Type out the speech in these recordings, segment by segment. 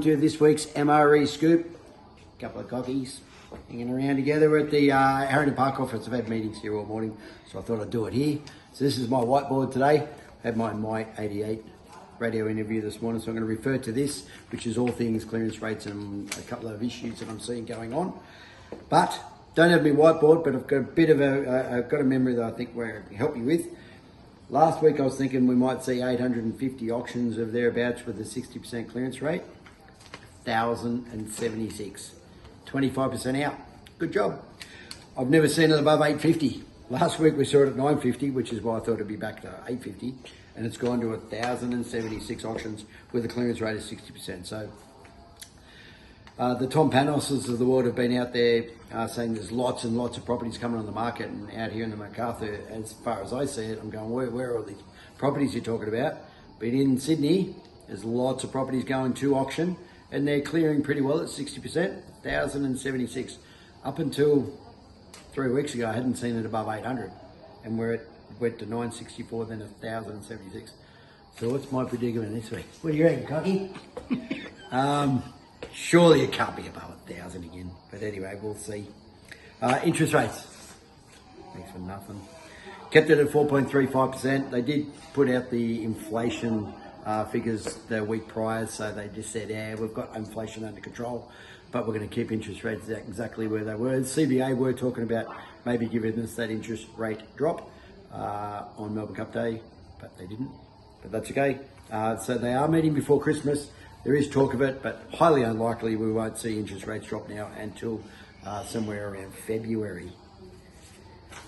to this week's MRE Scoop. A couple of cockies hanging around together. We're at the Harrington Park office. I've had meetings here all morning, so I thought I'd do it here. So this is my whiteboard today. I had my 88 radio interview this morning, so I'm going to refer to this, which is all things clearance rates and a couple of issues that I'm seeing going on. But don't have my whiteboard, but I've got a bit of I've got a memory that I think will help you with. Last week I was thinking we might see 850 auctions of thereabouts with a 60% clearance rate. 1,076, 25% out. Good job. I've never seen it above 850. Last week we saw it at 950, which is why I thought it'd be back to 850, and it's gone to 1,076 auctions with a clearance rate of 60%. So the Tom Panoses of the world have been out there saying there's lots and lots of properties coming on the market, and out here in the MacArthur, as far as I see it, I'm going, where are all these properties you're talking about? But in Sydney, there's lots of properties going to auction, and they're clearing pretty well at 60%, 1,076. Up until 3 weeks ago, I hadn't seen it above 800, and went to 964, then 1,076. So what's my predicament this week? What do you reckon, Cocky? Surely it can't be above 1,000 again, but anyway, we'll see. Interest rates, thanks for nothing. Kept it at 4.35%. They did put out the inflation figures the week prior, so they just said, yeah, we've got inflation under control, but we're going to keep interest rates exactly where they were. The CBA were talking about maybe giving us that interest rate drop on Melbourne Cup Day, but they didn't, but that's okay. So they are meeting before Christmas. There is talk of it, but highly unlikely we won't see interest rates drop now until somewhere around February.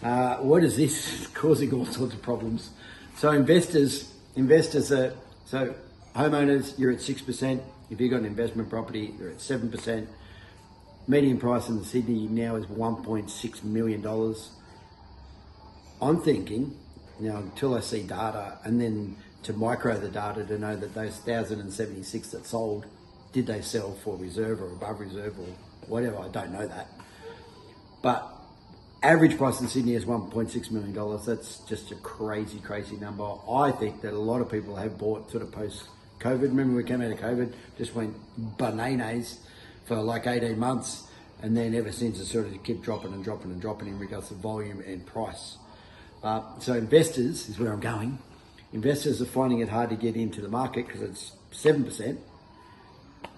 What is this? Causing all sorts of problems. So investors are, so homeowners, you're at 6%. If you've got an investment property, you're at 7%. Median price in Sydney now is $1.6 million. I'm thinking, now until I see data, and then to micro the data to know that those 1,076 that sold, did they sell for reserve or above reserve or whatever, I don't know that. But average price in Sydney is $1.6 million. That's just a crazy, crazy number. I think that a lot of people have bought sort of post-COVID. Remember we came out of COVID, just went bananas for like 18 months. And then ever since it sort of kept dropping and dropping and dropping in regards to volume and price. So investors is where I'm going. Investors are finding it hard to get into the market because it's 7%.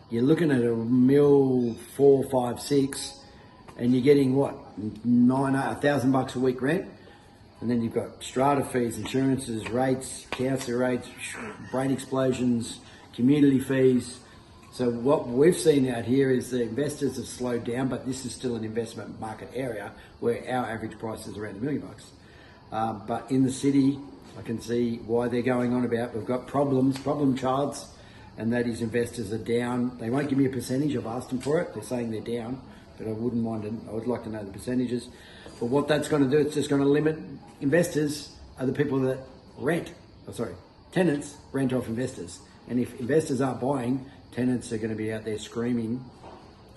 You're looking at a mil, 4, 5, 6, and you're getting what, $1,000 a week rent, and then you've got strata fees, insurances, rates, council rates, brain explosions, community fees. So what we've seen out here is the investors have slowed down, but this is still an investment market area where our average price is around $1 million. But in the city, I can see why they're going on about. We've got problem charts, and that is investors are down. They won't give me a percentage. I've asked them for it. They're saying they're down, but I wouldn't mind it. I would like to know the percentages. But what that's going to do, it's just going to limit investors are the people that tenants rent off investors. And if investors aren't buying, tenants are going to be out there screaming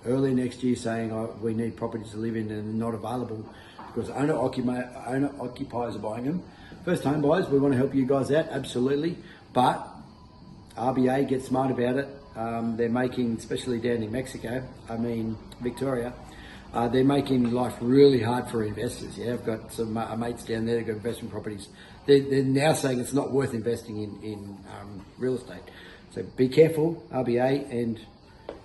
early next year saying, oh, we need properties to live in and not available because owner occupiers are buying them. First home buyers, we want to help you guys out, absolutely. But RBA, get smart about it. They're making, especially down in Victoria, they're making life really hard for investors. Yeah, I've got some mates down there that got investment properties. They're now saying it's not worth investing in real estate. So be careful, RBA, and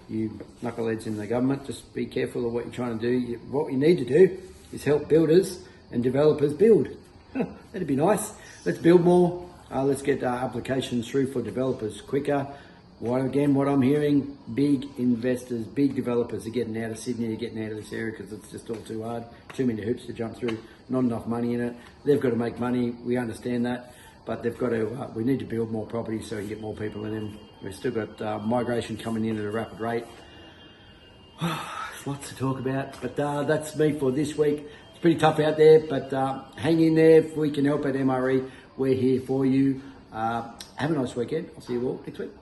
you knuckleheads in the government, just be careful of what you're trying to do. What you need to do is help builders and developers build. That'd be nice. Let's build more. Let's get applications through for developers quicker. What I'm hearing, big investors, big developers are getting out of Sydney, are getting out of this area because it's just all too hard. Too many hoops to jump through, not enough money in it. They've got to make money. We understand that, but they've got to, we need to build more properties so we can get more people in them. We've still got migration coming in at a rapid rate. There's lots to talk about, but that's me for this week. It's pretty tough out there, but hang in there. If we can help at MRE, we're here for you. Have a nice weekend. I'll see you all next week.